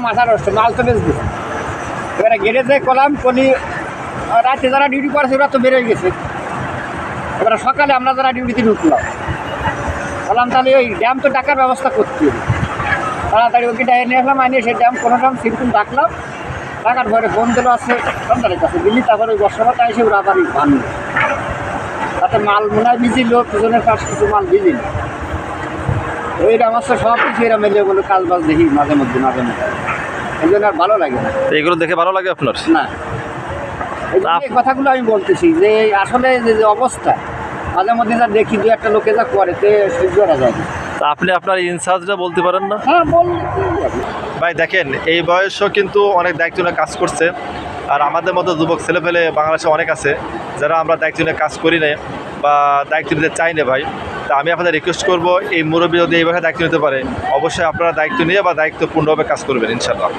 মাথা নষ্ট, মাল তো বেশ দিচ্ছে। এবারে গেটে যে কলাম কলি রাতে যারা ডিউটি করেছে ওরা তো বেরোয় গেছে। এবারে সকালে আমরা যারা ডিউটিতে ঢুকলাম বললাম তাহলে ওই ড্যাম তো ডাকার ব্যবস্থা করতে হবে, তাড়াতাড়ি ওকে ডাইয়ে নিয়ে আসলাম, আনিয়ে সেই ড্যাম কোনো ড্যাম সিরকুল ডাকলাম, টাকার ঘরে ফোন দিল আছে সন্তানের কাছে দিল্লি, তারপরে ওই বর্ষাটা এসে ওরা আবার ভাঙল, তাতে মাল মনে হয় ভিজিল, পিছনের পাশ কিছু মাল ভিজিল, ওইটা আমার তো সব কিছু এরা মেলে বলে কাজ বাজ দেখি মাঝে মধ্যে এই জন্য আর ভালো লাগে না। এগুলো দেখে ভালো লাগে আপনার? না, এই কথাগুলো আমি বলতেছি যে আসলে যে অবস্থা মাঝে মধ্যে যা দেখি দু একটা লোকে যা করে তে সহ্য করা যায় না। তা আপনি আপনার ইনচার্জরা বলতে পারেন না? হ্যাঁ বল ভাই দেখেন, এই বয়সও কিন্তু অনেক দায়িত্ব নিয়ে কাজ করছে, আর আমাদের মতো যুবক ছেলেপেলে বাংলাদেশে অনেক আছে যারা আমরা দায়িত্ব নিয়ে কাজ করি না বা দায়িত্ব নিতে চাই না ভাই। তা আমি আপনাদের রিকোয়েস্ট করবো, এই মুরব্বী যদি এইভাবে দায়িত্ব নিতে পারে, অবশ্যই আপনারা দায়িত্ব নিয়ে বা দায়িত্বপূর্ণভাবে কাজ করবেন ইনশাল্লাহ।